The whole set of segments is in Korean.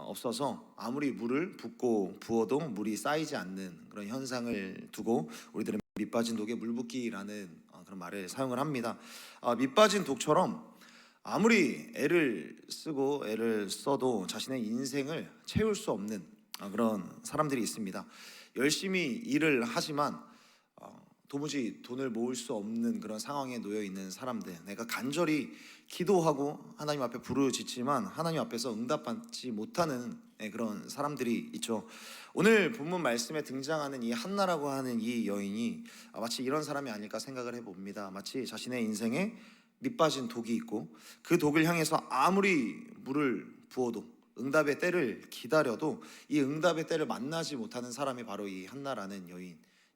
없어서 아무리 물을 붓고 부어도 물이 쌓이지 않는 그런 현상을 두고 우리들은 밑 빠진 독에 물 붓기라는 그런 말을 사용을 합니다. 밑 빠진 독처럼 아무리 애를 쓰고 애를 써도 자신의 인생을 채울 수 없는 그런 사람들이 있습니다. 열심히 일을 하지만 도무지 돈을 모을 수 없는 그런 상황에 놓여 있는 사람들, 내가 간절히 기도하고 하나님 앞에 부르짖지만 하나님 앞에서 응답받지 못하는 그런 사람들이 있죠. 오늘 본문 말씀에 등장하는 이 한나라고 하는 이 여인이 마치 이런 사람이 아닐까 생각을 해봅니다. 마치 자신의 인생에 밑빠진 독이 있고 그 독을 향해서 아무리 물을 부어도 응답의 때를 기다려도 이 응답의 때를 만나지 못하는 사람이 바로 이 한나라는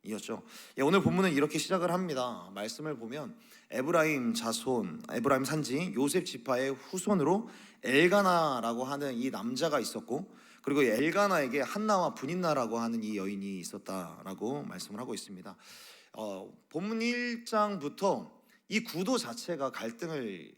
여인이었죠. 오늘 본문은 이렇게 시작을 합니다. 말씀을 보면 에브라임 자손, 에브라임 산지 요셉 지파의 후손으로 엘가나라고 하는 이 남자가 있었고, 그리고 엘가나에게 한나와 분인나라고 하는 이 여인이 있었다라고 말씀을 하고 있습니다. 본문 1장부터 이 구도 자체가 갈등을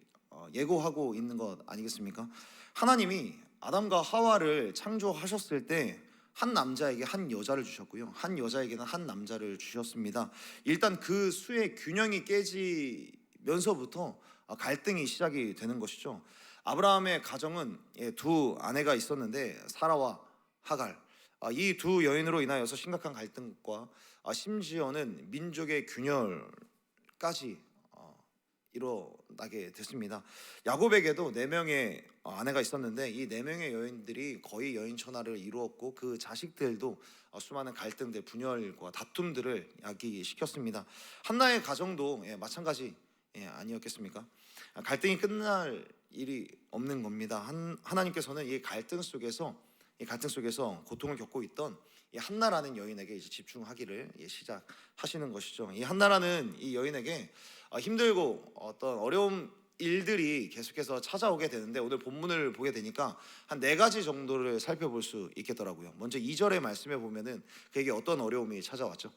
예고하고 있는 것 아니겠습니까? 하나님이 아담과 하와를 창조하셨을 때 한 남자에게 한 여자를 주셨고요, 한 여자에게는 한 남자를 주셨습니다. 일단 그 수의 균형이 깨지면서부터 갈등이 시작이 되는 것이죠. 아브라함의 가정은 두 아내가 있었는데 사라와 하갈, 이 두 여인으로 인하여서 심각한 갈등과 심지어는 민족의 균열까지 일어나게 됐습니다. 야곱에게도 4명의 아내가 있었는데 이 4명의 여인들이 거의 여인천하를 이루었고 그 자식들도 수많은 갈등들, 분열과 다툼들을 야기시켰습니다. 한나의 가정도 마찬가지 아니었겠습니까? 갈등이 끝날 일이 없는 겁니다. 하나님께서는 이 갈등 속에서 고통을 겪고 있던 이 한나라는 여인에게 이제 집중하기를 시작하시는 것이죠. 이 한나라는 이 여인에게 힘들고 어떤 어려운 일들이 계속해서 찾아오게 되는데, 오늘 본문을 보게 되니까 한 4가지 정도를 살펴볼 수 있겠더라고요. 먼저 2절의 말씀에 보면은 그에게 어떤 어려움이 찾아왔죠.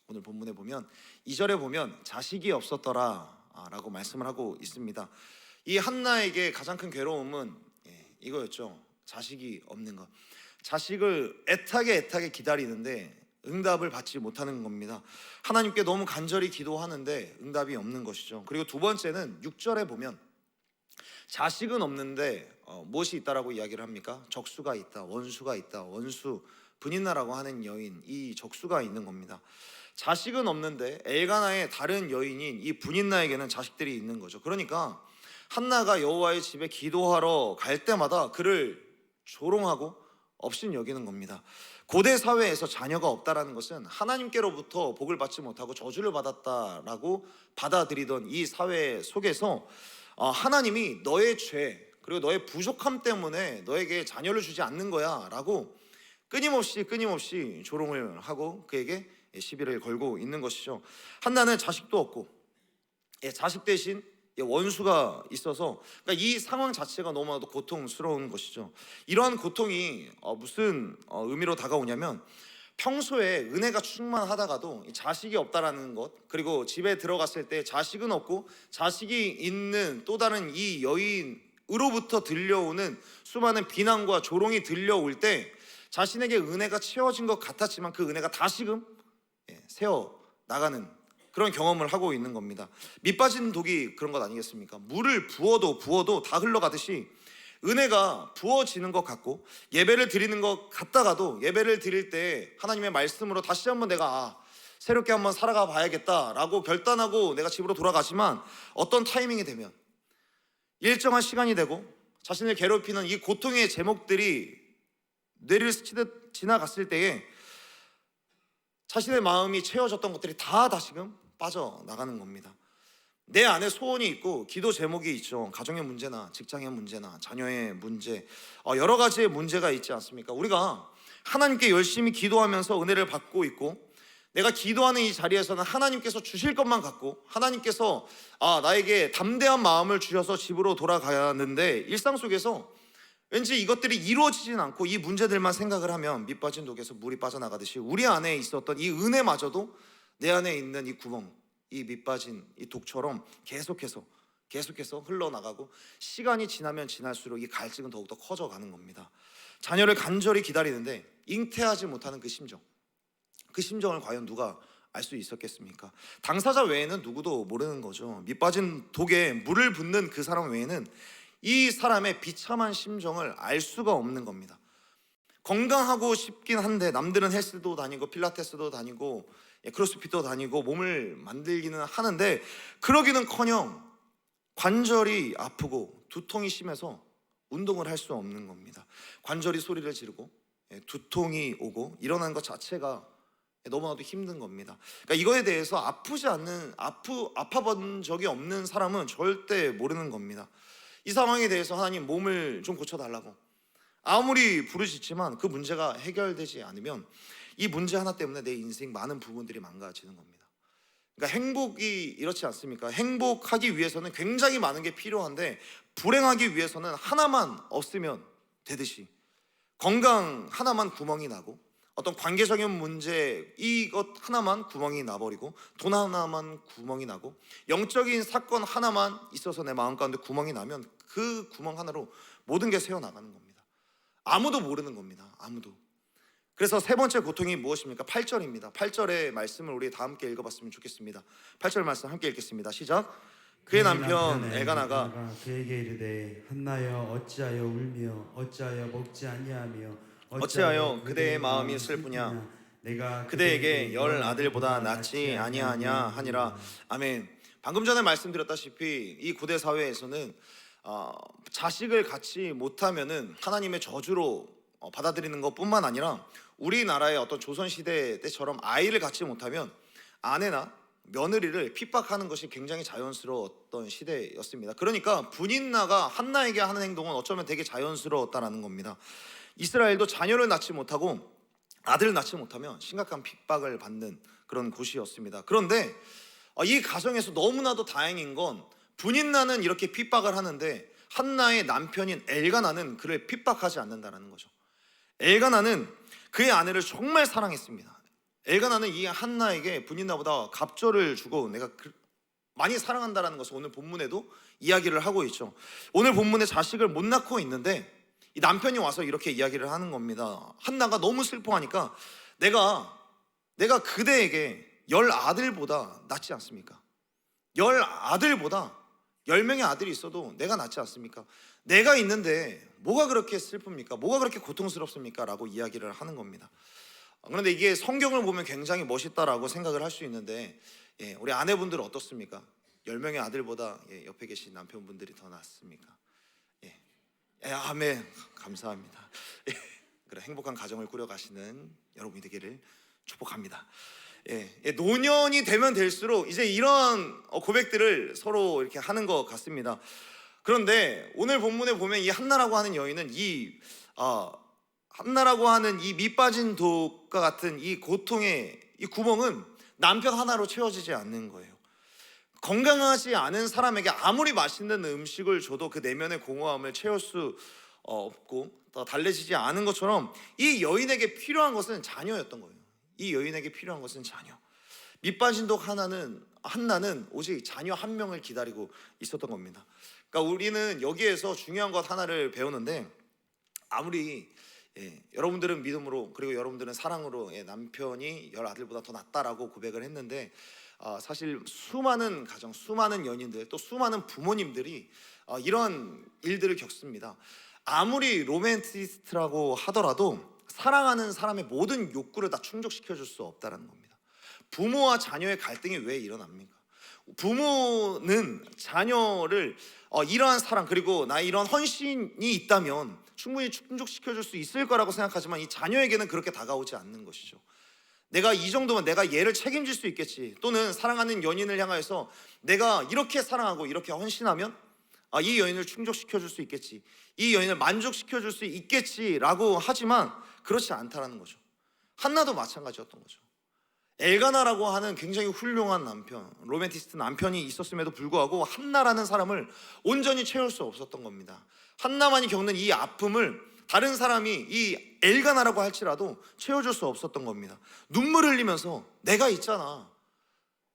오늘 본문에 보면 2절에 보면 자식이 없었더라 라고 말씀을 하고 있습니다. 이 한나에게 가장 큰 괴로움은 이거였죠. 자식이 없는 것. 자식을 애타게 기다리는데 응답을 받지 못하는 겁니다. 하나님께 너무 간절히 기도하는데 응답이 없는 것이죠. 그리고 두 번째는 6절에 보면 자식은 없는데 무엇이 있다라고 이야기를 합니까? 적수가 있다, 원수가 있다. 원수, 분인나라고 하는 여인, 이 적수가 있는 겁니다. 자식은 없는데 엘가나의 다른 여인인 이 분인나에게는 자식들이 있는 거죠. 그러니까 한나가 여호와의 집에 기도하러 갈 때마다 그를 조롱하고 업신 여기는 겁니다. 고대 사회에서 자녀가 없다라는 것은 하나님께로부터 복을 받지 못하고 저주를 받았다라고 받아들이던 이 사회 속에서 하나님이 너의 죄 그리고 너의 부족함 때문에 너에게 자녀를 주지 않는 거야 라고 끊임없이 조롱을 하고 그에게 시비를 걸고 있는 것이죠. 한나는 자식도 없고 자식 대신 원수가 있어서, 그러니까 이 상황 자체가 너무나도 고통스러운 것이죠. 이러한 고통이 무슨 의미로 다가오냐면, 평소에 은혜가 충만하다가도 자식이 없다라는 것, 그리고 집에 들어갔을 때 자식은 없고 자식이 있는 또 다른 이 여인으로부터 들려오는 수많은 비난과 조롱이 들려올 때 자신에게 은혜가 채워진 것 같았지만 그 은혜가 다시금 새어 나가는 그런 경험을 하고 있는 겁니다. 밑 빠진 독이 그런 것 아니겠습니까? 물을 부어도 다 흘러가듯이 은혜가 부어지는 것 같고 예배를 드리는 것 같다가도 예배를 드릴 때 하나님의 말씀으로 다시 한번 내가 새롭게 한번 살아가 봐야겠다라고 결단하고 내가 집으로 돌아가지만, 어떤 타이밍이 되면 일정한 시간이 되고 자신을 괴롭히는 이 고통의 제목들이 뇌를 스치듯 지나갔을 때에 자신의 마음이 채워졌던 것들이 다 다시금 빠져나가는 겁니다. 내 안에 소원이 있고 기도 제목이 있죠. 가정의 문제나 직장의 문제나 자녀의 문제, 여러 가지의 문제가 있지 않습니까? 우리가 하나님께 열심히 기도하면서 은혜를 받고 있고, 내가 기도하는 이 자리에서는 하나님께서 주실 것만 갖고 하나님께서 나에게 담대한 마음을 주셔서 집으로 돌아가는데, 일상 속에서 왠지 이것들이 이루어지진 않고 이 문제들만 생각을 하면 밑 빠진 독에서 물이 빠져나가듯이 우리 안에 있었던 이 은혜마저도 내 안에 있는 이 구멍, 이 밑 빠진 이 독처럼 계속해서 계속해서 흘러나가고 시간이 지나면 지날수록 이 갈증은 더욱더 커져가는 겁니다. 자녀를 간절히 기다리는데 잉태하지 못하는 그 심정을 과연 누가 알 수 있었겠습니까? 당사자 외에는 누구도 모르는 거죠. 밑 빠진 독에 물을 붓는 그 사람 외에는 이 사람의 비참한 심정을 알 수가 없는 겁니다. 건강하고 싶긴 한데 남들은 헬스도 다니고 필라테스도 다니고 크로스핏도 다니고 몸을 만들기는 하는데 그러기는커녕 관절이 아프고 두통이 심해서 운동을 할 수 없는 겁니다. 관절이 소리를 지르고 두통이 오고 일어나는 것 자체가 너무나도 힘든 겁니다. 그러니까 이거에 대해서 아파본 적이 없는 사람은 절대 모르는 겁니다. 이 상황에 대해서 하나님 몸을 좀 고쳐달라고 아무리 부르짖지만 그 문제가 해결되지 않으면 이 문제 하나 때문에 내 인생 많은 부분들이 망가지는 겁니다. 그러니까 행복이 이렇지 않습니까? 행복하기 위해서는 굉장히 많은 게 필요한데 불행하기 위해서는 하나만 없으면 되듯이 건강 하나만 구멍이 나고 어떤 관계적인 문제 이것 하나만 구멍이 나버리고 돈 하나만 구멍이 나고 영적인 사건 하나만 있어서 내 마음 가운데 구멍이 나면 그 구멍 하나로 모든 게 새어나가는 겁니다. 아무도 모르는 겁니다. 아무도. 그래서 세 번째 고통이 무엇입니까? 8절입니다. 8절의 말씀을 우리 다 함께 읽어봤으면 좋겠습니다. 8절 말씀 함께 읽겠습니다. 시작. 그의 남편 엘가나가 그에게 이르되 한나여 어찌하여 울며 어찌하여 먹지 아니하며 어찌하여 그대의 마음이 슬프냐? 내가 그대에게 열 아들보다 낫지 아니하냐 하니라. 아멘. 방금 전에 말씀드렸다시피 이 고대 사회에서는 자식을 갖지 못하면은 하나님의 저주로 받아들이는 것뿐만 아니라 우리나라의 어떤 조선시대 때처럼 아이를 갖지 못하면 아내나 며느리를 핍박하는 것이 굉장히 자연스러웠던 시대였습니다. 그러니까 분인나가 한나에게 하는 행동은 어쩌면 되게 자연스러웠다는 겁니다. 이스라엘도 자녀를 낳지 못하고 아들을 낳지 못하면 심각한 핍박을 받는 그런 곳이었습니다. 그런데 이 가정에서 너무나도 다행인 건 분인나는 이렇게 핍박을 하는데 한나의 남편인 엘가나는 그를 핍박하지 않는다는 거죠. 엘가나는 그의 아내를 정말 사랑했습니다. 엘가나는 이 한나에게 분인나보다 갑절을 주고 내가 많이 사랑한다는 것을 오늘 본문에도 이야기를 하고 있죠. 오늘 본문에 자식을 못 낳고 있는데 이 남편이 와서 이렇게 이야기를 하는 겁니다. 한나가 너무 슬퍼하니까 내가 그대에게 10아들보다 낫지 않습니까? 10아들보다 10명의 아들이 있어도 내가 낫지 않습니까? 내가 있는데 뭐가 그렇게 슬픕니까? 뭐가 그렇게 고통스럽습니까? 라고 이야기를 하는 겁니다. 그런데 이게 성경을 보면 굉장히 멋있다라고 생각을 할 수 있는데 우리 아내분들은 어떻습니까? 10명의 아들보다 옆에 계신 남편분들이 더 낫습니까? 아멘. 감사합니다. 그런 행복한 가정을 꾸려가시는 여러분이 되기를 축복합니다. 노년이 되면 될수록 이제 이런 고백들을 서로 이렇게 하는 것 같습니다. 그런데 오늘 본문에 보면 이 한나라고 하는 여인은 한나라고 하는 이 밑빠진 독과 같은 이 고통의 이 구멍은 남편 하나로 채워지지 않는 거예요. 건강하지 않은 사람에게 아무리 맛있는 음식을 줘도 그 내면의 공허함을 채울 수 없고 더 달래지지 않은 것처럼 이 여인에게 필요한 것은 자녀였던 거예요. 이 여인에게 필요한 것은 자녀. 밑빠진 독 한나는 오직 자녀 한 명을 기다리고 있었던 겁니다. 그러니까 우리는 여기에서 중요한 것 하나를 배우는데 아무리 여러분들은 믿음으로 그리고 여러분들은 사랑으로 남편이 10아들보다 더 낫다라고 고백을 했는데 사실 수많은 가정, 수많은 연인들 또 수많은 부모님들이 이런 일들을 겪습니다. 아무리 로맨티스트라고 하더라도 사랑하는 사람의 모든 욕구를 다 충족시켜 줄 수 없다는 겁니다. 부모와 자녀의 갈등이 왜 일어납니까? 부모는 자녀를 이러한 사랑 그리고 나의 이런 헌신이 있다면 충분히 충족시켜 줄 수 있을 거라고 생각하지만 이 자녀에게는 그렇게 다가오지 않는 것이죠. 내가 이 정도면 내가 얘를 책임질 수 있겠지, 또는 사랑하는 연인을 향해서 내가 이렇게 사랑하고 이렇게 헌신하면 이 여인을 충족시켜 줄 수 있겠지, 이 여인을 만족시켜 줄 수 있겠지라고 하지만 그렇지 않다라는 거죠. 한나도 마찬가지였던 거죠. 엘가나라고 하는 굉장히 훌륭한 남편, 로맨티스트 남편이 있었음에도 불구하고 한나라는 사람을 온전히 채울 수 없었던 겁니다. 한나만이 겪는 이 아픔을 다른 사람이 이 엘가나라고 할지라도 채워줄 수 없었던 겁니다. 눈물 흘리면서 내가 있잖아,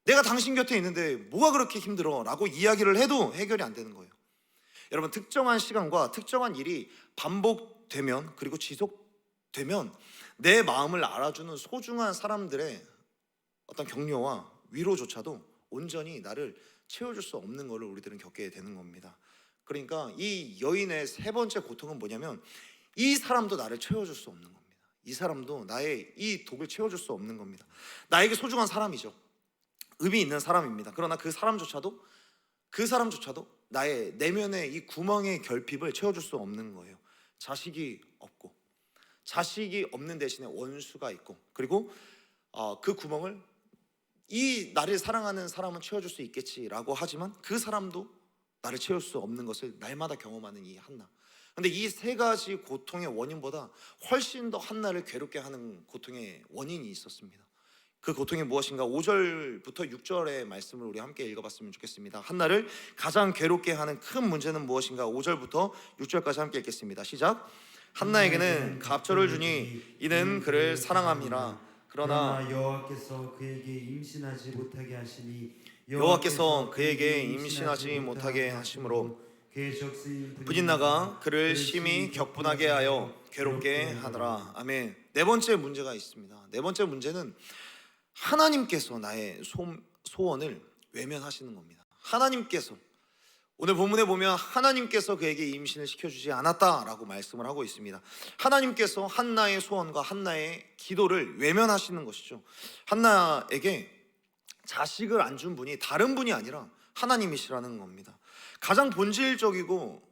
내가 당신 곁에 있는데 뭐가 그렇게 힘들어? 라고 이야기를 해도 해결이 안 되는 거예요. 여러분, 특정한 시간과 특정한 일이 반복되면, 그리고 지속되면 내 마음을 알아주는 소중한 사람들의 어떤 격려와 위로조차도 온전히 나를 채워줄 수 없는 것을 우리들은 겪게 되는 겁니다. 그러니까 이 여인의 세 번째 고통은 뭐냐면, 이 사람도 나를 채워줄 수 없는 겁니다. 이 사람도 나의 이 독을 채워줄 수 없는 겁니다. 나에게 소중한 사람이죠. 의미 있는 사람입니다. 그러나 그 사람조차도 나의 내면의 이 구멍의 결핍을 채워줄 수 없는 거예요. 자식이 없고, 자식이 없는 대신에 원수가 있고, 그리고 그 구멍을 이 나를 사랑하는 사람은 채워줄 수 있겠지라고 하지만 그 사람도 나를 채울 수 없는 것을 날마다 경험하는 이 한나. 근데 이 세 가지 고통의 원인보다 훨씬 더 한나를 괴롭게 하는 고통의 원인이 있었습니다. 그 고통이 무엇인가? 5절부터 6절의 말씀을 우리 함께 읽어봤으면 좋겠습니다. 한나를 가장 괴롭게 하는 큰 문제는 무엇인가? 5절부터 6절까지 함께 읽겠습니다. 시작. 한나에게는 갑절을 주니 이는 그를 사랑함이라. 그러나 여호와께서 그에게 임신하지 못하게 하시니 여호와께서 그에게 임신하지 못하게 하심으로 그의 적수인 분인나가 그를 심히 격분하게 하여 괴롭게 하더라. 아멘. 네 번째 문제가 있습니다. 네 번째 문제는 하나님께서 나의 소원을 외면하시는 겁니다. 하나님께서, 오늘 본문에 보면 하나님께서 그에게 임신을 시켜주지 않았다라고 말씀을 하고 있습니다. 하나님께서 한나의 소원과 한나의 기도를 외면하시는 것이죠. 한나에게 자식을 안 준 분이 다른 분이 아니라 하나님이시라는 겁니다. 가장 본질적이고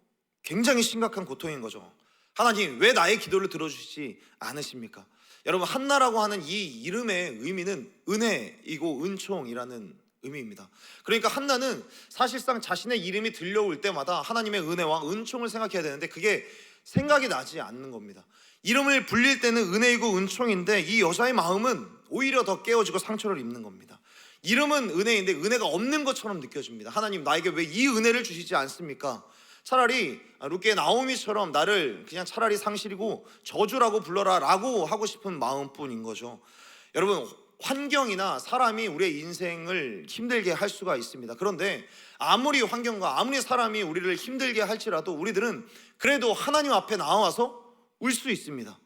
굉장히 심각한 고통인 거죠. 하나님, 왜 나의 기도를 들어주시지 않으십니까? 여러분, 한나라고 하는 이 이름의 의미는 은혜이고 은총이라는 의미입니다. 그러니까 한나는 사실상 자신의 이름이 들려올 때마다 하나님의 은혜와 은총을 생각해야 되는데 그게 생각이 나지 않는 겁니다. 이름을 불릴 때는 은혜이고 은총인데 이 여자의 마음은 오히려 더 깨어지고 상처를 입는 겁니다. 이름은 은혜인데 은혜가 없는 것처럼 느껴집니다. 하나님, 나에게 왜 이 은혜를 주시지 않습니까? 차라리 룻게 나오미처럼 나를 그냥 차라리 상실이고 저주라고 불러라 라고 하고 싶은 마음뿐인 거죠. 여러분, 환경이나 사람이 우리의 인생을 힘들게 할 수가 있습니다. 그런데 아무리 환경과 아무리 사람이 우리를 힘들게 할지라도 우리들은 그래도 하나님 앞에 나와서 울 수 있습니다.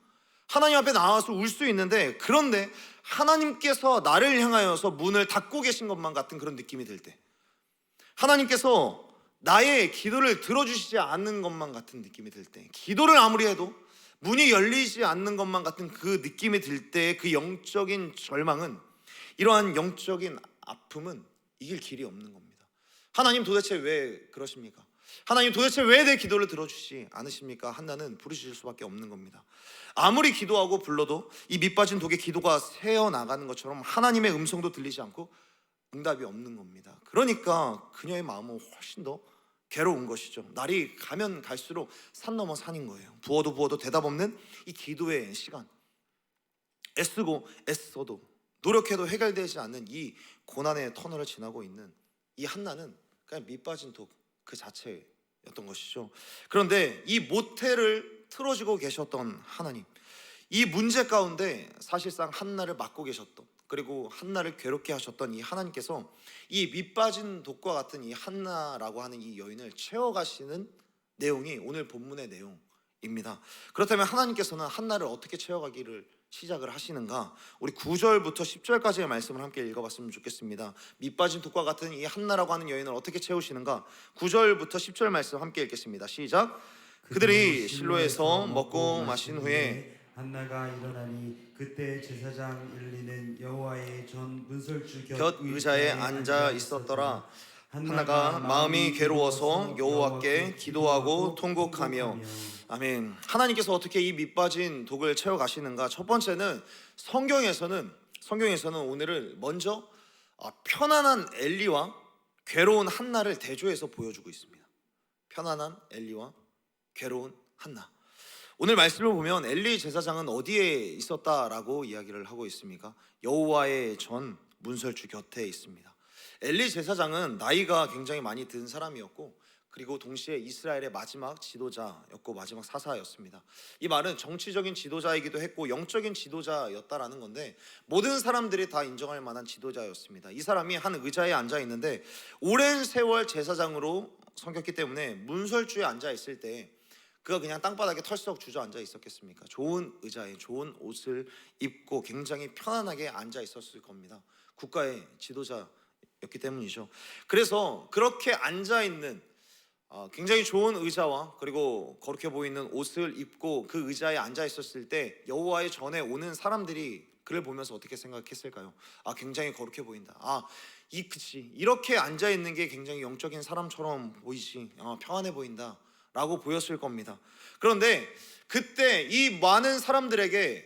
하나님 앞에 나와서 울 수 있는데, 그런데 하나님께서 나를 향하여서 문을 닫고 계신 것만 같은 그런 느낌이 들 때, 하나님께서 나의 기도를 들어주시지 않는 것만 같은 느낌이 들 때, 기도를 아무리 해도 문이 열리지 않는 것만 같은 그 느낌이 들 때, 그 영적인 절망은, 이러한 영적인 아픔은 이길 길이 없는 겁니다. 하나님, 도대체 왜 그러십니까? 하나님, 도대체 왜 내 기도를 들어주시지 않으십니까? 한나는 부르짖을 수밖에 없는 겁니다. 아무리 기도하고 불러도 이 밑빠진 독의 기도가 새어나가는 것처럼 하나님의 음성도 들리지 않고 응답이 없는 겁니다. 그러니까 그녀의 마음은 훨씬 더 괴로운 것이죠. 날이 가면 갈수록 산 넘어 산인 거예요. 부어도 대답 없는 이 기도의 시간, 애쓰고 애써도 노력해도 해결되지 않는 이 고난의 터널을 지나고 있는 이 한나는 그냥 밑빠진 독 그 자체였던 것이죠. 그런데 이 모태를 틀어주고 계셨던 하나님, 이 문제 가운데 사실상 한나를 맡고 계셨던, 그리고 한나를 괴롭게 하셨던 이 하나님께서 이 밑빠진 독과 같은 이 한나라고 하는 이 여인을 채워가시는 내용이 오늘 본문의 내용입니다. 그렇다면 하나님께서는 한나를 어떻게 채워가기를 시작을 하시는가? 우리 9절부터 10절까지의 말씀을 함께 읽어봤으면 좋겠습니다. 밑빠진 독과 같은 이 한나라고 하는 여인을 어떻게 채우시는가? 9절부터 10절 말씀 함께 읽겠습니다. 시작. 그들이 실로에서 먹고 마신 후에 한나가 일어나니 그때 제사장 엘리는 여호와의 전 문설주 곁 의자에 앉아 있었더라. 한나가 마음이 괴로워서 여호와께 기도하고 통곡하며. 아멘. 하나님께서 어떻게 이 밑빠진 독을 채워가시는가? 첫 번째는 성경에서는 오늘을 먼저 편안한 엘리와 괴로운 한나를 대조해서 보여주고 있습니다. 편안한 엘리와 괴로운 한나. 오늘 말씀을 보면 엘리 제사장은 어디에 있었다라고 이야기를 하고 있습니까? 여호와의 전 문설주 곁에 있습니다. 엘리 제사장은 나이가 굉장히 많이 든 사람이었고 그리고 동시에 이스라엘의 마지막 지도자였고 마지막 사사였습니다. 이 말은 정치적인 지도자이기도 했고 영적인 지도자였다라는 건데 모든 사람들이 다 인정할 만한 지도자였습니다. 이 사람이 한 의자에 앉아 있는데 오랜 세월 제사장으로 섬겼기 때문에 문설주에 앉아 있을 때 그가 그냥 땅바닥에 털썩 주저앉아 있었겠습니까? 좋은 의자에 좋은 옷을 입고 굉장히 편안하게 앉아 있었을 겁니다. 국가의 지도자였기 때문이죠. 그래서 그렇게 앉아 있는 굉장히 좋은 의자와 그리고 거룩해 보이는 옷을 입고 그 의자에 앉아 있었을 때 여호와의 전에 오는 사람들이 그를 보면서 어떻게 생각했을까요? 굉장히 거룩해 보인다. 그치, 이렇게 앉아 있는 게 굉장히 영적인 사람처럼 보이지, 평안해 보인다 라고 보였을 겁니다. 그런데 그때 이 많은 사람들에게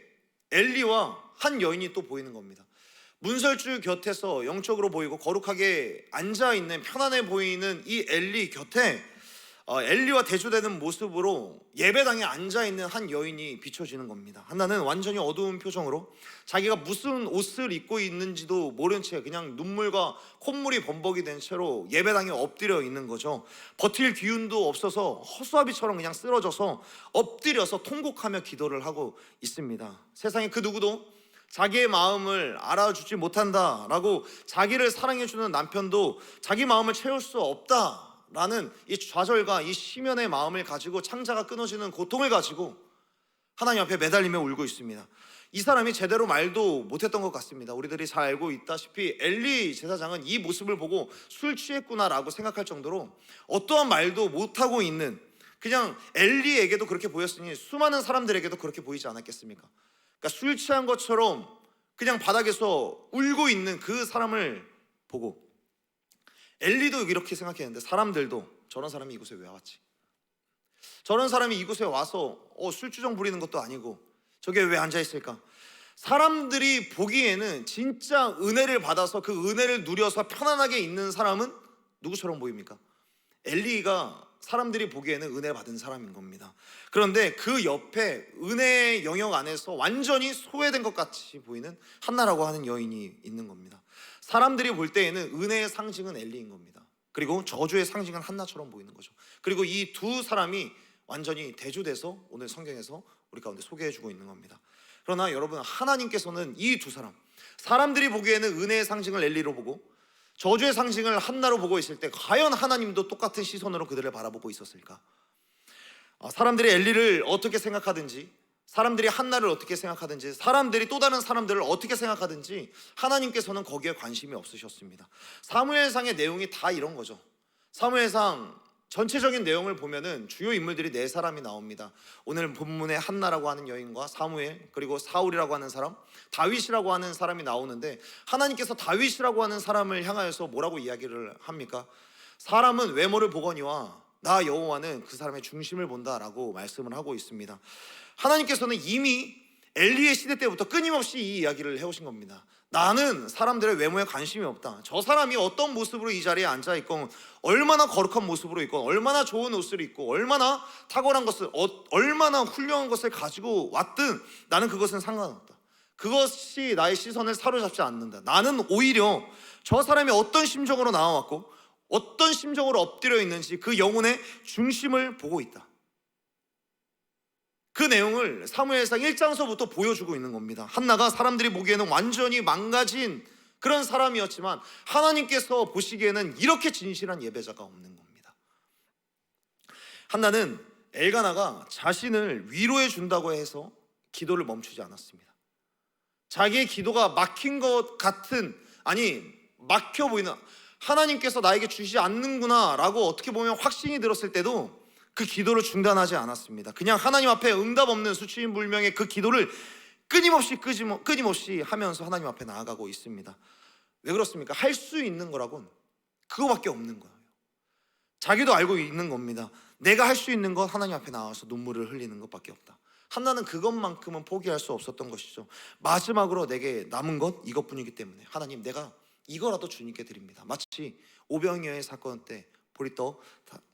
엘리와 한 여인이 또 보이는 겁니다. 문설주 곁에서 영적으로 보이고 거룩하게 앉아있는 편안해 보이는 이 엘리 곁에 엘리와 대조되는 모습으로 예배당에 앉아있는 한 여인이 비춰지는 겁니다. 한나는 완전히 어두운 표정으로 자기가 무슨 옷을 입고 있는지도 모른 채 그냥 눈물과 콧물이 범벅이 된 채로 예배당에 엎드려 있는 거죠. 버틸 기운도 없어서 허수아비처럼 그냥 쓰러져서 엎드려서 통곡하며 기도를 하고 있습니다. 세상에 그 누구도 자기의 마음을 알아주지 못한다라고 자기를 사랑해주는 남편도 자기 마음을 채울 수 없다라는 이 좌절과 이 시면의 마음을 가지고 창자가 끊어지는 고통을 가지고 하나님 앞에 매달리며 울고 있습니다. 이 사람이 제대로 말도 못했던 것 같습니다. 우리들이 잘 알고 있다시피 엘리 제사장은 이 모습을 보고 술 취했구나라고 생각할 정도로 어떠한 말도 못하고 있는, 그냥 엘리에게도 그렇게 보였으니 수많은 사람들에게도 그렇게 보이지 않았겠습니까? 그러니까 술 취한 것처럼 그냥 바닥에서 울고 있는 그 사람을 보고 엘리도 이렇게 생각했는데 사람들도 저런 사람이 이곳에 왜 왔지? 저런 사람이 이곳에 와서 술주정 부리는 것도 아니고 저게 왜 앉아있을까? 사람들이 보기에는 진짜 은혜를 받아서 그 은혜를 누려서 편안하게 있는 사람은 누구처럼 보입니까? 엘리가 사람들이 보기에는 은혜 받은 사람인 겁니다. 그런데 그 옆에 은혜의 영역 안에서 완전히 소외된 것 같이 보이는 한나라고 하는 여인이 있는 겁니다. 사람들이 볼 때에는 은혜의 상징은 엘리인 겁니다. 그리고 저주의 상징은 한나처럼 보이는 거죠. 그리고 이 두 사람이 완전히 대조돼서 오늘 성경에서 우리 가운데 소개해주고 있는 겁니다. 그러나 여러분, 하나님께서는 이 두 사람, 사람들이 보기에는 은혜의 상징을 엘리로 보고 저주의 상징을 한나로 보고 있을 때 과연 하나님도 똑같은 시선으로 그들을 바라보고 있었을까? 사람들이 엘리를 어떻게 생각하든지, 사람들이 한나를 어떻게 생각하든지, 사람들이 또 다른 사람들을 어떻게 생각하든지 하나님께서는 거기에 관심이 없으셨습니다. 사무엘상의 내용이 다 이런 거죠. 사무엘상 전체적인 내용을 보면은 주요 인물들이 네 사람이 나옵니다. 오늘 본문에 한나라고 하는 여인과 사무엘, 그리고 사울이라고 하는 사람, 다윗이라고 하는 사람이 나오는데 하나님께서 다윗이라고 하는 사람을 향하여서 뭐라고 이야기를 합니까? 사람은 외모를 보거니와 나 여호와는 그 사람의 중심을 본다라고 말씀을 하고 있습니다. 하나님께서는 이미 엘리의 시대 때부터 끊임없이 이 이야기를 해오신 겁니다. 나는 사람들의 외모에 관심이 없다. 저 사람이 어떤 모습으로 이 자리에 앉아있건, 얼마나 거룩한 모습으로 있건, 얼마나 좋은 옷을 입고, 얼마나 탁월한 것을, 얼마나 훌륭한 것을 가지고 왔든 나는 그것은 상관없다. 그것이 나의 시선을 사로잡지 않는다. 나는 오히려 저 사람이 어떤 심정으로 나와왔고 어떤 심정으로 엎드려 있는지 그 영혼의 중심을 보고 있다. 그 내용을 사무엘상 1장서부터 보여주고 있는 겁니다. 한나가 사람들이 보기에는 완전히 망가진 그런 사람이었지만 하나님께서 보시기에는 이렇게 진실한 예배자가 없는 겁니다. 한나는 엘가나가 자신을 위로해 준다고 해서 기도를 멈추지 않았습니다. 자기의 기도가 막힌 것 같은, 막혀 보이는, 하나님께서 나에게 주시지 않는구나 라고 어떻게 보면 확신이 들었을 때도 그 기도를 중단하지 않았습니다. 그냥 하나님 앞에 응답 없는 수치인불명의 그 기도를 끊임없이 하면서 하나님 앞에 나아가고 있습니다. 왜 그렇습니까? 할 수 있는 거라곤 그거밖에 없는 거예요. 자기도 알고 있는 겁니다. 내가 할 수 있는 건 하나님 앞에 나와서 눈물을 흘리는 것밖에 없다. 한나는 그것만큼은 포기할 수 없었던 것이죠. 마지막으로 내게 남은 것 이것뿐이기 때문에 하나님, 내가 이거라도 주님께 드립니다. 마치 오병이어의 사건 때 보리떡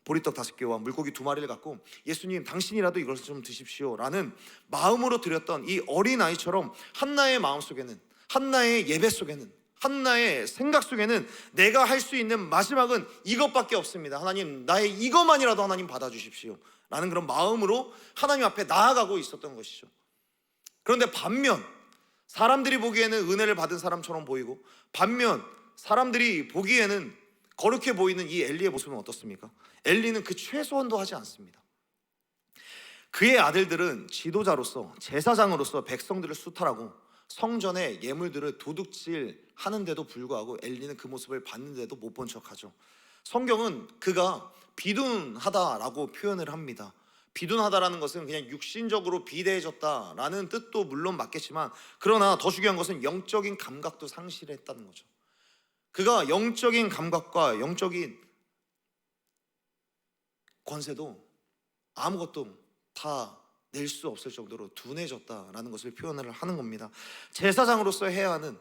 5개와 물고기 2마리를 갖고 예수님, 당신이라도 이것을 좀 드십시오 라는 마음으로 드렸던 이 어린아이처럼 한나의 마음 속에는, 한나의 예배 속에는 한나의 생각 속에는 내가 할 수 있는 마지막은 이것밖에 없습니다. 하나님, 나의 이것만이라도 하나님 받아주십시오 라는 그런 마음으로 하나님 앞에 나아가고 있었던 것이죠. 그런데 반면 사람들이 보기에는 은혜를 받은 사람처럼 보이고, 반면 사람들이 보기에는 거룩해 보이는 이 엘리의 모습은 어떻습니까? 엘리는 그 최소한도 하지 않습니다. 그의 아들들은 지도자로서, 제사장으로서 백성들을 수탈하고 성전의 예물들을 도둑질 하는데도 불구하고 엘리는 그 모습을 봤는데도 못 본 척하죠. 성경은 그가 비둔하다라고 표현을 합니다. 비둔하다라는 것은 그냥 육신적으로 비대해졌다라는 뜻도 물론 맞겠지만, 그러나 더 중요한 것은 영적인 감각도 상실했다는 거죠. 그가 영적인 감각과 영적인 권세도 아무것도 다 낼 수 없을 정도로 둔해졌다라는 것을 표현을 하는 겁니다. 제사장으로서 해야 하는,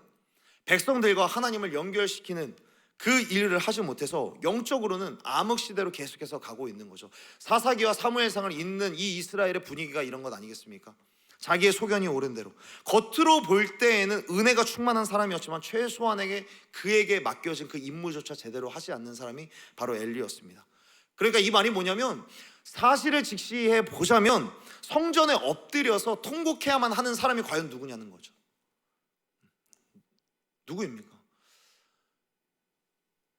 백성들과 하나님을 연결시키는 그 일을 하지 못해서 영적으로는 암흑시대로 계속해서 가고 있는 거죠. 사사기와 사무엘상을 읽는 이 이스라엘의 분위기가 이런 것 아니겠습니까? 자기의 소견이 옳은 대로, 겉으로 볼 때에는 은혜가 충만한 사람이었지만 최소한에게 그에게 맡겨진 그 임무조차 제대로 하지 않는 사람이 바로 엘리였습니다. 그러니까 이 말이 뭐냐면, 사실을 직시해 보자면 성전에 엎드려서 통곡해야만 하는 사람이 과연 누구냐는 거죠. 누구입니까?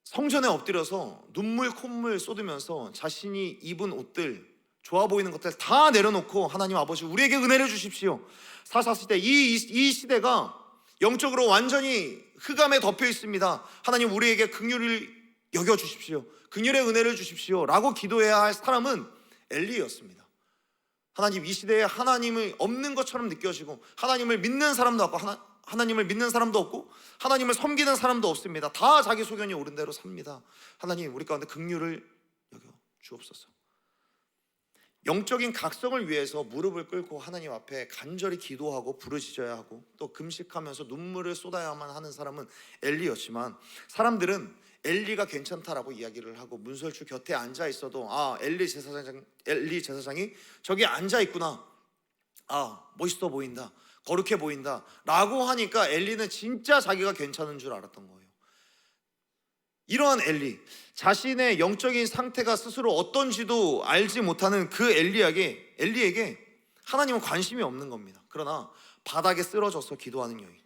성전에 엎드려서 눈물 콧물 쏟으면서 자신이 입은 옷들, 좋아 보이는 것들 다 내려놓고, 하나님 아버지 우리에게 은혜를 주십시오. 사사시대, 이 시대가 영적으로 완전히 흑암에 덮여 있습니다. 하나님 우리에게 긍휼을 여겨 주십시오, 긍휼의 은혜를 주십시오 라고 기도해야 할 사람은 엘리였습니다. 하나님, 이 시대에 하나님이 없는 것처럼 느껴지고, 하나님을 믿는 사람도 없고, 하나님을 믿는 사람도 없고, 하나님을 섬기는 사람도 없습니다. 다 자기 소견이 옳은 대로 삽니다. 하나님 우리 가운데 긍휼을 여겨 주옵소서. 영적인 각성을 위해서 무릎을 꿇고 하나님 앞에 간절히 기도하고 부르짖어야 하고, 또 금식하면서 눈물을 쏟아야만 하는 사람은 엘리였지만, 사람들은 엘리가 괜찮다라고 이야기를 하고 문설주 곁에 앉아 있어도, 아, 엘리 제사장이 저기 앉아 있구나, 아, 멋있어 보인다, 거룩해 보인다 라고 하니까 엘리는 진짜 자기가 괜찮은 줄 알았던 거예요. 이러한 엘리, 자신의 영적인 상태가 스스로 어떤지도 알지 못하는 그 엘리에게 하나님은 관심이 없는 겁니다. 그러나 바닥에 쓰러져서 기도하는 여인,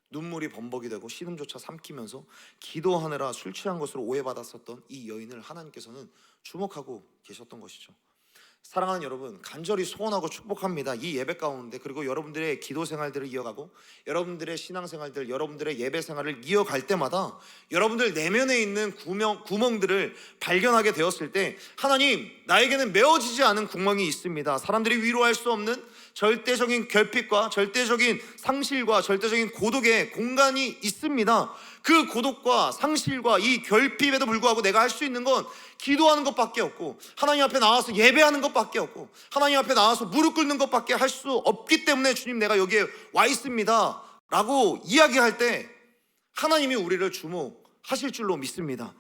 눈물이 범벅이 되고 신음조차 삼키면서 기도하느라 술 취한 것으로 오해받았었던 이 여인을 하나님께서는 주목하고 계셨던 것이죠. 사랑하는 여러분, 간절히 소원하고 축복합니다. 이 예배 가운데, 그리고 여러분들의 기도 생활들을 이어가고 여러분들의 신앙생활들, 여러분들의 예배 생활을 이어갈 때마다 여러분들 내면에 있는 구멍들을 발견하게 되었을 때, 하나님, 나에게는 메워지지 않은 구멍이 있습니다. 사람들이 위로할 수 없는 절대적인 결핍과 절대적인 상실과 절대적인 고독의 공간이 있습니다. 그 고독과 상실과 이 결핍에도 불구하고 내가 할 수 있는 건 기도하는 것밖에 없고, 하나님 앞에 나와서 예배하는 것밖에 없고, 하나님 앞에 나와서 무릎 꿇는 것밖에 할 수 없기 때문에 주님, 내가 여기에 와 있습니다 라고 이야기할 때 하나님이 우리를 주목하실 줄로 믿습니다.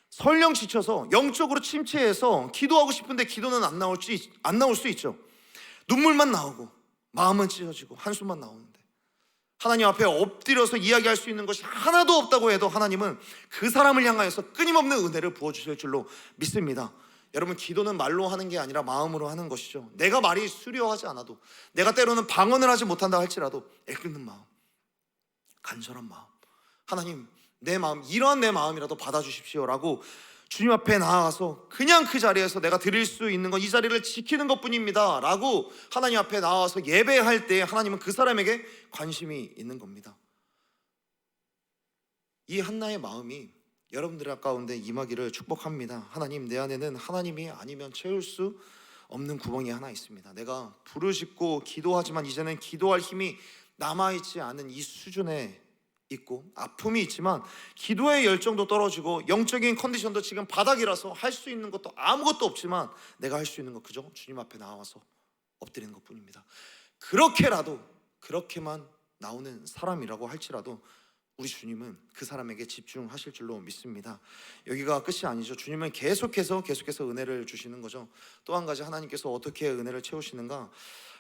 설령 지쳐서 영적으로 침체해서 기도하고 싶은데 기도는 안 나올 수 있죠. 눈물만 나오고 마음은 찢어지고 한숨만 나오는데, 하나님 앞에 엎드려서 이야기할 수 있는 것이 하나도 없다고 해도 하나님은 그 사람을 향하여서 끊임없는 은혜를 부어주실 줄로 믿습니다. 여러분, 기도는 말로 하는 게 아니라 마음으로 하는 것이죠. 내가 말이 수려하지 않아도, 내가 때로는 방언을 하지 못한다 할지라도 애끓는 마음, 간절한 마음, 하나님 내 마음, 이러한 내 마음이라도 받아주십시오 라고 주님 앞에 나아가서 그냥 그 자리에서 내가 드릴 수 있는 건 이 자리를 지키는 것뿐입니다 라고 하나님 앞에 나와서 예배할 때 하나님은 그 사람에게 관심이 있는 겁니다. 이 한나의 마음이 여러분들 가운데 임하기를 축복합니다. 하나님, 내 안에는 하나님이 아니면 채울 수 없는 구멍이 하나 있습니다. 내가 부르짖고 기도하지만 이제는 기도할 힘이 남아있지 않은 이 수준에 있고, 아픔이 있지만 기도의 열정도 떨어지고 영적인 컨디션도 지금 바닥이라서 할 수 있는 것도 아무것도 없지만, 내가 할 수 있는 것 그저 주님 앞에 나와서 엎드리는 것뿐입니다. 그렇게만 나오는 사람이라고 할지라도 우리 주님은 그 사람에게 집중하실 줄로 믿습니다. 여기가 끝이 아니죠. 주님은 계속해서 은혜를 주시는 거죠. 또 한 가지, 하나님께서 어떻게 은혜를 채우시는가?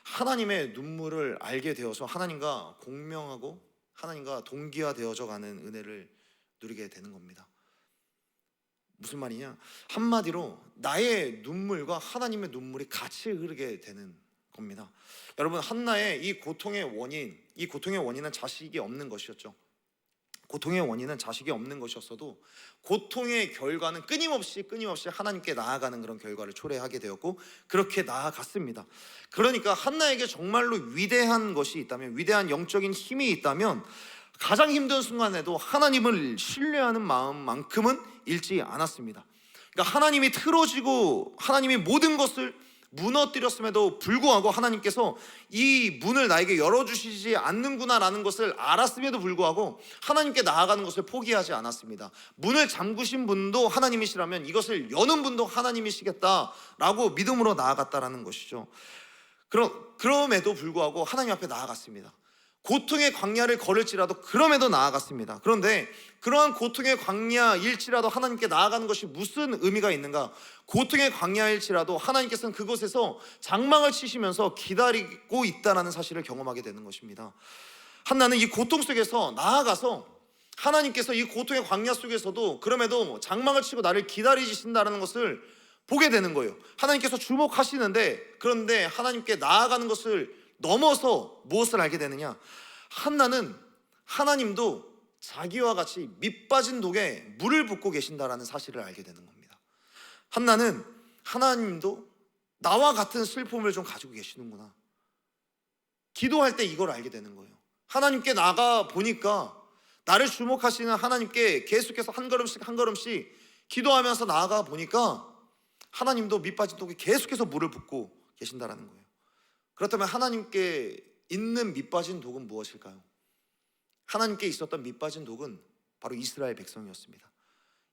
하나님의 눈물을 알게 되어서 하나님과 공명하고 하나님과 동기화되어져 가는 은혜를 누리게 되는 겁니다. 무슨 말이냐? 한마디로 나의 눈물과 하나님의 눈물이 같이 흐르게 되는 겁니다. 여러분, 한나의 이 고통의 원인은 자식이 없는 것이었죠. 고통의 원인은 자식이 없는 것이었어도 고통의 결과는 끊임없이 하나님께 나아가는 그런 결과를 초래하게 되었고 그렇게 나아갔습니다. 그러니까 한나에게 정말로 위대한 것이 있다면, 위대한 영적인 힘이 있다면 가장 힘든 순간에도 하나님을 신뢰하는 마음만큼은 잃지 않았습니다. 그러니까 하나님이 틀어지고 하나님이 모든 것을 무너뜨렸음에도 불구하고 하나님께서 이 문을 나에게 열어주시지 않는구나라는 것을 알았음에도 불구하고 하나님께 나아가는 것을 포기하지 않았습니다. 문을 잠그신 분도 하나님이시라면 이것을 여는 분도 하나님이시겠다라고 믿음으로 나아갔다라는 것이죠. 그럼에도 불구하고 하나님 앞에 나아갔습니다. 고통의 광야를 걸을지라도 그럼에도 나아갔습니다. 그런데 그러한 고통의 광야일지라도 하나님께 나아가는 것이 무슨 의미가 있는가? 고통의 광야일지라도 하나님께서는 그곳에서 장막을 치시면서 기다리고 있다는 사실을 경험하게 되는 것입니다. 한나는 이 고통 속에서 나아가서 하나님께서 이 고통의 광야 속에서도 그럼에도 장막을 치고 나를 기다리신다는 것을 보게 되는 거예요. 하나님께서 주목하시는데, 그런데 하나님께 나아가는 것을 넘어서 무엇을 알게 되느냐? 한나는 하나님도 자기와 같이 밑빠진 독에 물을 붓고 계신다라는 사실을 알게 되는 겁니다. 한나는 하나님도 나와 같은 슬픔을 좀 가지고 계시는구나. 기도할 때 이걸 알게 되는 거예요. 하나님께 나가 보니까 나를 주목하시는 하나님께 계속해서 한 걸음씩 기도하면서 나아가 보니까 하나님도 밑빠진 독에 계속해서 물을 붓고 계신다라는 거예요. 그렇다면 하나님께 있는 밑빠진 독은 무엇일까요? 하나님께 있었던 밑빠진 독은 바로 이스라엘 백성이었습니다.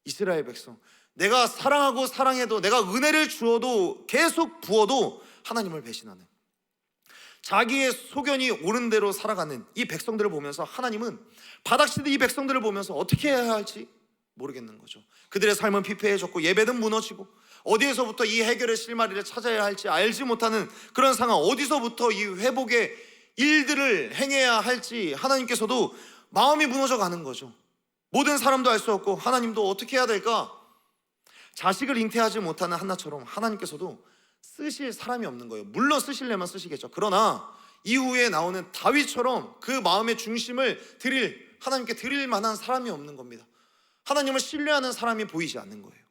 이스라엘 백성, 내가 사랑하고 사랑해도, 내가 은혜를 주어도 계속 부어도 하나님을 배신하는, 자기의 소견이 옳은 대로 살아가는 이 백성들을 보면서 하나님은 바닥치는 이 백성들을 보면서 어떻게 해야 할지 모르겠는 거죠. 그들의 삶은 피폐해졌고 예배는 무너지고 어디에서부터 이 해결의 실마리를 찾아야 할지 알지 못하는 그런 상황, 어디서부터 이 회복의 일들을 행해야 할지 하나님께서도 마음이 무너져 가는 거죠. 모든 사람도 알 수 없고 하나님도 어떻게 해야 될까? 자식을 잉태하지 못하는 한나처럼 하나님께서도 쓰실 사람이 없는 거예요. 물론 쓰시려면 쓰시겠죠. 그러나 이후에 나오는 다윗처럼 그 마음의 중심을 하나님께 드릴 만한 사람이 없는 겁니다. 하나님을 신뢰하는 사람이 보이지 않는 거예요.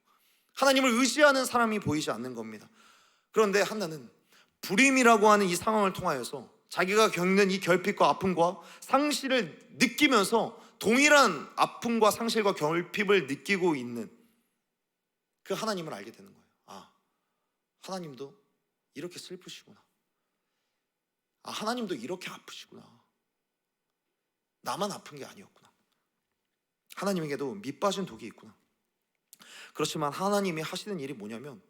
하나님을 의지하는 사람이 보이지 않는 겁니다. 그런데 한나는 불임이라고 하는 이 상황을 통하여서 자기가 겪는 이 결핍과 아픔과 상실을 느끼면서 동일한 아픔과 상실과 결핍을 느끼고 있는 그 하나님을 알게 되는 거예요. 아, 하나님도 이렇게 슬프시구나. 아, 하나님도 이렇게 아프시구나. 나만 아픈 게 아니었구나. 하나님에게도 밑빠진 독이 있구나. 그렇지만 하나님이 하시는 일이 뭐냐면,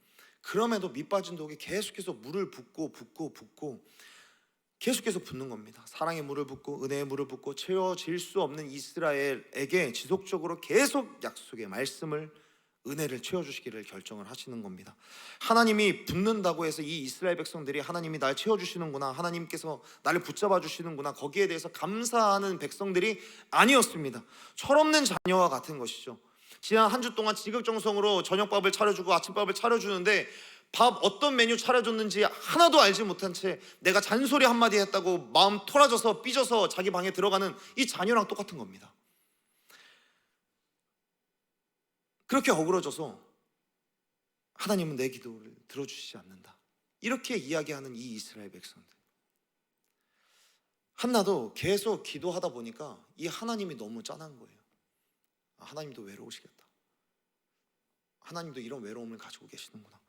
그럼에도 밑빠진 독이 계속해서 물을 붓고 계속해서 붓는 겁니다. 사랑의 물을 붓고 은혜의 물을 붓고 채워질 수 없는 이스라엘에게 지속적으로 계속 약속의 말씀을, 은혜를 채워주시기를 결정을 하시는 겁니다. 하나님이 붓는다고 해서 이 이스라엘 백성들이 하나님이 날 채워주시는구나, 하나님께서 나를 붙잡아 주시는구나, 거기에 대해서 감사하는 백성들이 아니었습니다. 철없는 자녀와 같은 것이죠. 지난 한 주 동안 지극정성으로 저녁밥을 차려주고 아침밥을 차려주는데 밥 어떤 메뉴 차려줬는지 하나도 알지 못한 채 내가 잔소리 한마디 했다고 마음 토라져서 삐져서 자기 방에 들어가는 이 자녀랑 똑같은 겁니다. 그렇게 어그러져서 하나님은 내 기도를 들어주시지 않는다, 이렇게 이야기하는 이 이스라엘 백성들. 한나도 계속 기도하다 보니까 이 하나님이 너무 짠한 거예요. 하나님도 외로우시겠다. 하나님도 이런 외로움을 가지고 계시는구나.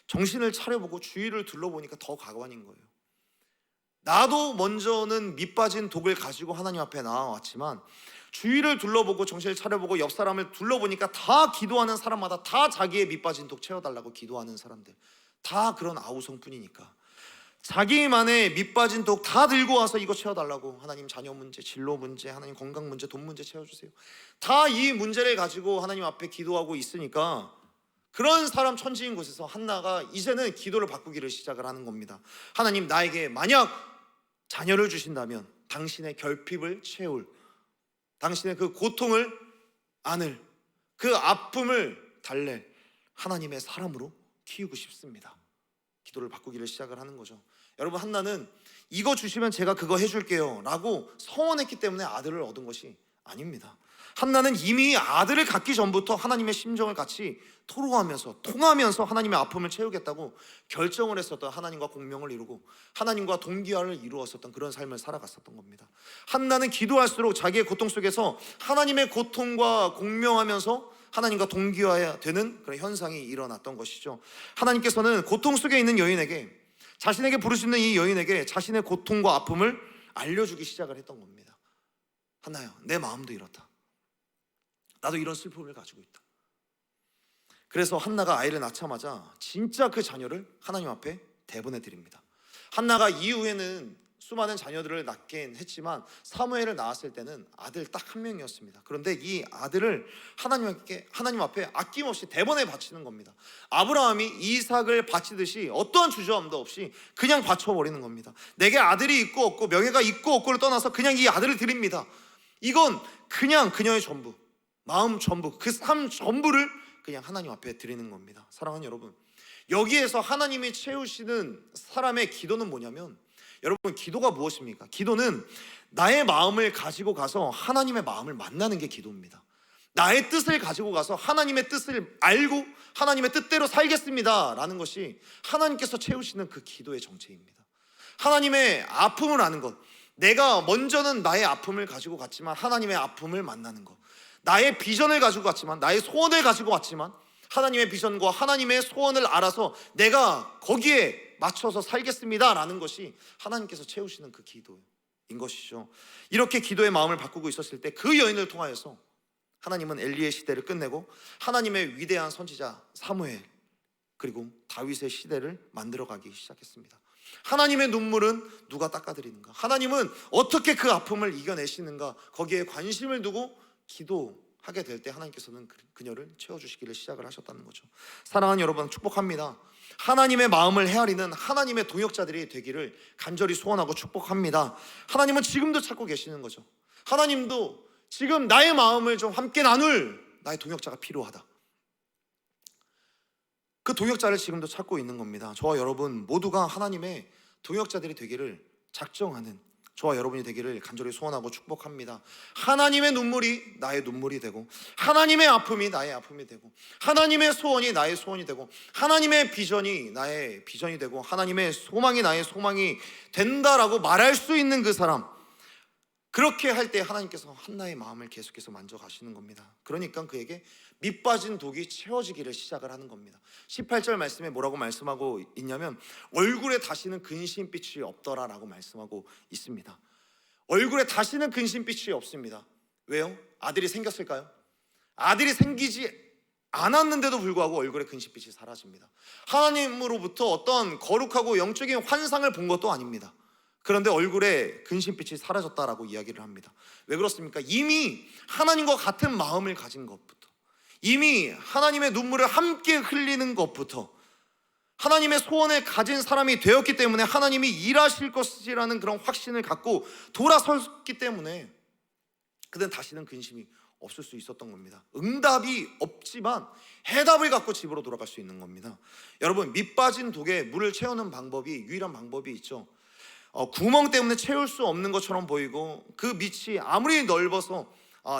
정신을 차려보고 주위를 둘러보니까 더 가관인 거예요. 나도 먼저는 밑빠진 독을 가지고 하나님 앞에 나와왔지만 주위를 둘러보고 정신을 차려보고 옆 사람을 둘러보니까 다 기도하는 사람마다 다 자기의 밑빠진 독 채워달라고 기도하는 사람들, 다 그런 아우성뿐이니까 자기만의 밑빠진 독 다 들고 와서 이거 채워달라고, 하나님 자녀 문제, 진로 문제, 하나님 건강 문제, 돈 문제 채워주세요, 다 이 문제를 가지고 하나님 앞에 기도하고 있으니까 그런 사람 천지인 곳에서 한나가 이제는 기도를 바꾸기를 시작을 하는 겁니다. 하나님, 나에게 만약 자녀를 주신다면 당신의 결핍을 채울 당신의 그 고통을 안을, 그 아픔을 달랠 하나님의 사람으로 키우고 싶습니다. 기도를 바꾸기를 시작을 하는 거죠. 여러분, 한나는 이거 주시면 제가 그거 해줄게요 라고 서원했기 때문에 아들을 얻은 것이 아닙니다. 한나는 이미 아들을 갖기 전부터 하나님의 심정을 같이 토로하면서 통하면서 하나님의 아픔을 채우겠다고 결정을 했었던, 하나님과 공명을 이루고 하나님과 동기화를 이루었었던 그런 삶을 살아갔었던 겁니다. 한나는 기도할수록 자기의 고통 속에서 하나님의 고통과 공명하면서 하나님과 동기화해야 되는 그런 현상이 일어났던 것이죠. 하나님께서는 고통 속에 있는 여인에게, 자신에게 부르시는 이 여인에게 자신의 고통과 아픔을 알려주기 시작을 했던 겁니다. 한나야, 내 마음도 이렇다. 나도 이런 슬픔을 가지고 있다. 그래서 한나가 아이를 낳자마자 진짜 그 자녀를 하나님 앞에 대본해 드립니다. 한나가 이후에는 수많은 자녀들을 낳긴 했지만 사무엘을 낳았을 때는 아들 딱 한 명이었습니다. 그런데 이 아들을 하나님 앞에 아낌없이 대번에 바치는 겁니다. 아브라함이 이삭을 바치듯이 어떠한 주저함도 없이 그냥 바쳐버리는 겁니다. 내게 아들이 있고 없고, 명예가 있고 없고를 떠나서 그냥 이 아들을 드립니다. 이건 그냥 그녀의 전부, 마음 전부, 그 삶 전부를 그냥 하나님 앞에 드리는 겁니다. 사랑하는 여러분, 여기에서 하나님이 채우시는 사람의 기도는 뭐냐면, 여러분, 기도가 무엇입니까? 기도는 나의 마음을 가지고 가서 하나님의 마음을 만나는 게 기도입니다. 나의 뜻을 가지고 가서 하나님의 뜻을 알고 하나님의 뜻대로 살겠습니다 라는 것이 하나님께서 채우시는 그 기도의 정체입니다. 하나님의 아픔을 아는 것, 내가 먼저는 나의 아픔을 가지고 갔지만 하나님의 아픔을 만나는 것, 나의 비전을 가지고 갔지만, 나의 소원을 가지고 왔지만 하나님의 비전과 하나님의 소원을 알아서 내가 거기에 맞춰서 살겠습니다 라는 것이 하나님께서 채우시는 그 기도인 것이죠. 이렇게 기도의 마음을 바꾸고 있었을 때 그 여인을 통하여서 하나님은 엘리의 시대를 끝내고 하나님의 위대한 선지자 사무엘, 그리고 다윗의 시대를 만들어가기 시작했습니다. 하나님의 눈물은 누가 닦아드리는가? 하나님은 어떻게 그 아픔을 이겨내시는가? 거기에 관심을 두고 기도하게 될 때 하나님께서는 그녀를 채워주시기를 시작을 하셨다는 거죠. 사랑하는 여러분, 축복합니다. 하나님의 마음을 헤아리는 하나님의 동역자들이 되기를 간절히 소원하고 축복합니다. 하나님은 지금도 찾고 계시는 거죠. 하나님도 지금 나의 마음을 좀 함께 나눌 나의 동역자가 필요하다. 그 동역자를 지금도 찾고 있는 겁니다. 저와 여러분 모두가 하나님의 동역자들이 되기를 작정하는 저와 여러분이 되기를 간절히 소원하고 축복합니다. 하나님의 눈물이 나의 눈물이 되고, 하나님의 아픔이 나의 아픔이 되고, 하나님의 소원이 나의 소원이 되고, 하나님의 비전이 나의 비전이 되고, 하나님의 소망이 나의 소망이 된다라고 말할 수 있는 그 사람, 그렇게 할 때 하나님께서 한나의 마음을 계속해서 만져가시는 겁니다. 그러니까 그에게 밑빠진 독이 채워지기를 시작을 하는 겁니다. 18절 말씀에 뭐라고 말씀하고 있냐면, 얼굴에 다시는 근심빛이 없더라 라고 말씀하고 있습니다. 얼굴에 다시는 근심빛이 없습니다. 왜요? 아들이 생겼을까요? 아들이 생기지 않았는데도 불구하고 얼굴에 근심빛이 사라집니다. 하나님으로부터 어떤 거룩하고 영적인 환상을 본 것도 아닙니다. 그런데 얼굴에 근심빛이 사라졌다라고 이야기를 합니다. 왜 그렇습니까? 이미 하나님과 같은 마음을 가진 것부터, 이미 하나님의 눈물을 함께 흘리는 것부터, 하나님의 소원을 가진 사람이 되었기 때문에 하나님이 일하실 것이라는 그런 확신을 갖고 돌아섰기 때문에 그는 다시는 근심이 없을 수 있었던 겁니다. 응답이 없지만 해답을 갖고 집으로 돌아갈 수 있는 겁니다. 여러분, 밑빠진 독에 물을 채우는 방법이, 유일한 방법이 있죠. 구멍 때문에 채울 수 없는 것처럼 보이고 그 밑이 아무리 넓어서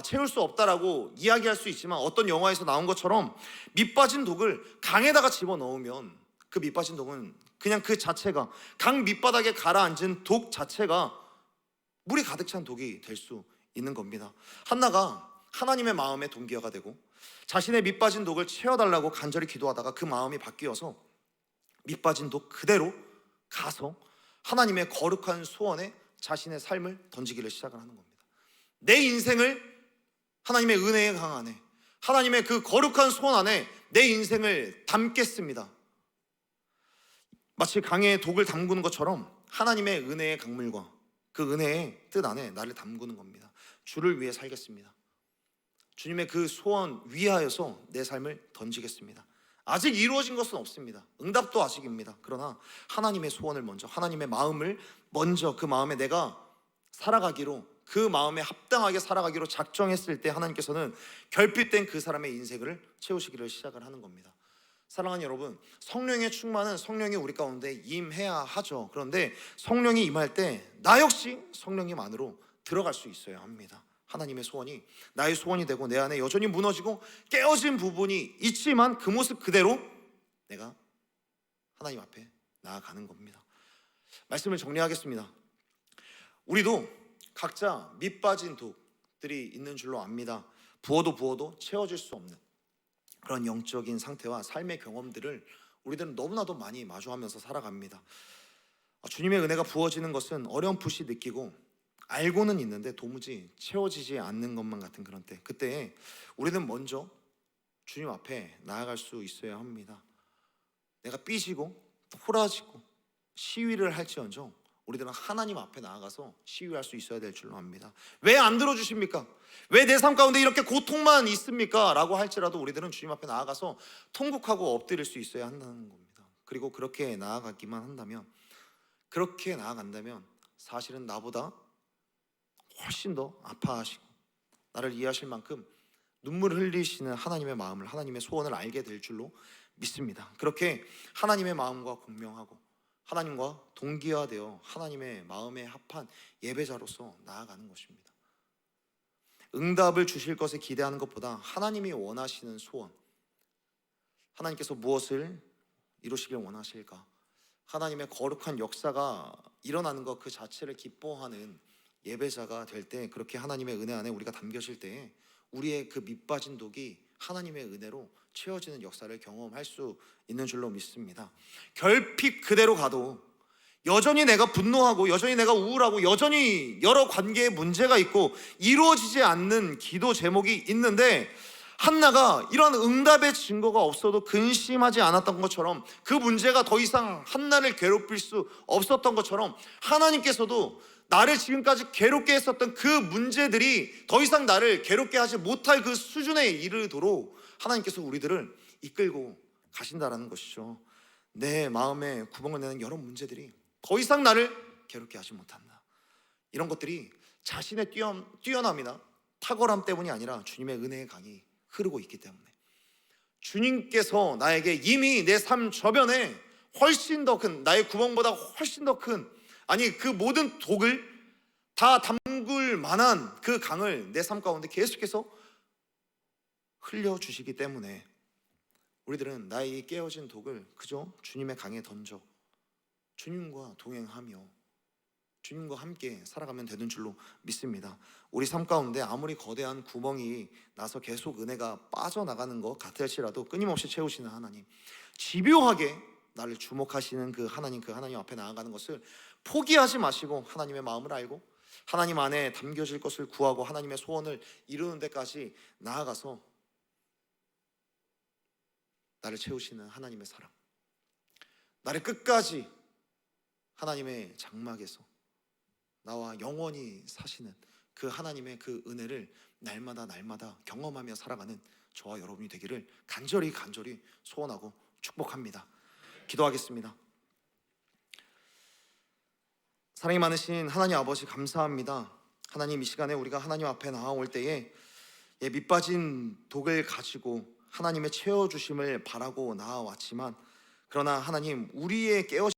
채울 수 없다라고 이야기할 수 있지만, 어떤 영화에서 나온 것처럼 밑빠진 독을 강에다가 집어넣으면 그 밑빠진 독은 그냥 그 자체가, 강 밑바닥에 가라앉은 독 자체가 물이 가득 찬 독이 될 수 있는 겁니다. 한나가 하나님의 마음에 동기화가 되고 자신의 밑빠진 독을 채워달라고 간절히 기도하다가 그 마음이 바뀌어서 밑빠진 독 그대로 가서 하나님의 거룩한 소원에 자신의 삶을 던지기를 시작을 하는 겁니다. 내 인생을 하나님의 은혜의 강 안에, 하나님의 그 거룩한 소원 안에 내 인생을 담겠습니다. 마치 강에 독을 담그는 것처럼 하나님의 은혜의 강물과 그 은혜의 뜻 안에 나를 담그는 겁니다. 주를 위해 살겠습니다. 주님의 그 소원 위하여서 내 삶을 던지겠습니다. 아직 이루어진 것은 없습니다. 응답도 아직입니다. 그러나 하나님의 소원을 먼저, 하나님의 마음을 먼저, 그 마음에 내가 살아가기로 그 마음에 합당하게 살아가기로 작정했을 때 하나님께서는 결핍된 그 사람의 인생을 채우시기를 시작을 하는 겁니다. 사랑하는 여러분, 성령의 충만은 성령이 우리 가운데 임해야 하죠. 그런데 성령이 임할 때 나 역시 성령님 안으로 들어갈 수 있어야 합니다. 하나님의 소원이 나의 소원이 되고 내 안에 여전히 무너지고 깨어진 부분이 있지만 그 모습 그대로 내가 하나님 앞에 나아가는 겁니다. 말씀을 정리하겠습니다. 우리도 각자 밑빠진 독들이 있는 줄로 압니다. 부어도 채워질 수 없는 그런 영적인 상태와 삶의 경험들을 우리들은 너무나도 많이 마주하면서 살아갑니다. 주님의 은혜가 부어지는 것은 어렴풋이 느끼고 알고는 있는데 도무지 채워지지 않는 것만 같은 그런 때, 그때 우리는 먼저 주님 앞에 나아갈 수 있어야 합니다. 내가 삐지고 호라지고 시위를 할지언정 우리들은 하나님 앞에 나아가서 시위할 수 있어야 될 줄로 압니다. 왜 안 들어주십니까? 왜 내 삶 가운데 이렇게 고통만 있습니까? 라고 할지라도 우리들은 주님 앞에 나아가서 통곡하고 엎드릴 수 있어야 한다는 겁니다. 그리고 그렇게 나아가기만 한다면, 그렇게 나아간다면 사실은 나보다 훨씬 더 아파하시고 나를 이해하실 만큼 눈물을 흘리시는 하나님의 마음을, 하나님의 소원을 알게 될 줄로 믿습니다. 그렇게 하나님의 마음과 공명하고 하나님과 동기화되어 하나님의 마음에 합한 예배자로서 나아가는 것입니다. 응답을 주실 것에 기대하는 것보다 하나님이 원하시는 소원, 하나님께서 무엇을 이루시길 원하실까, 하나님의 거룩한 역사가 일어나는 것 그 자체를 기뻐하는 예배자가 될 때, 그렇게 하나님의 은혜 안에 우리가 담겨질 때 우리의 그 밑빠진 독이 하나님의 은혜로 채워지는 역사를 경험할 수 있는 줄로 믿습니다. 결핍 그대로 가도 여전히 내가 분노하고 여전히 내가 우울하고 여전히 여러 관계에 문제가 있고 이루어지지 않는 기도 제목이 있는데, 한나가 이런 응답의 증거가 없어도 근심하지 않았던 것처럼, 그 문제가 더 이상 한나를 괴롭힐 수 없었던 것처럼, 하나님께서도 나를 지금까지 괴롭게 했었던 그 문제들이 더 이상 나를 괴롭게 하지 못할 그 수준에 이르도록 하나님께서 우리들을 이끌고 가신다라는 것이죠. 내 마음에 구멍을 내는 여러 문제들이 더 이상 나를 괴롭게 하지 못한다. 이런 것들이 자신의 뛰어남이나 탁월함 때문이 아니라 주님의 은혜의 강이 흐르고 있기 때문에, 주님께서 나에게 이미 내 삶 저변에 훨씬 더 큰, 나의 구멍보다 훨씬 더 큰, 아니 그 모든 독을 다 담글 만한 그 강을 내 삶 가운데 계속해서 흘려주시기 때문에 우리들은 나의 이 깨어진 독을 그저 주님의 강에 던져 주님과 동행하며 주님과 함께 살아가면 되는 줄로 믿습니다. 우리 삶 가운데 아무리 거대한 구멍이 나서 계속 은혜가 빠져나가는 것 같을지라도 끊임없이 채우시는 하나님, 집요하게 나를 주목하시는 그 하나님 앞에 나아가는 것을 포기하지 마시고 하나님의 마음을 알고 하나님 안에 담겨질 것을 구하고 하나님의 소원을 이루는 데까지 나아가서 나를 채우시는 하나님의 사랑, 나를 끝까지 하나님의 장막에서 나와 영원히 사시는 그 하나님의 그 은혜를 날마다 경험하며 살아가는 저와 여러분이 되기를 간절히 소원하고 축복합니다. 기도하겠습니다. 사랑이 많으신 하나님 아버지, 감사합니다. 하나님, 이 시간에 우리가 하나님 앞에 나아올 때에 밑빠진 독을 가지고 하나님의 채워주심을 바라고 나아왔지만, 그러나 하나님, 우리의 깨어진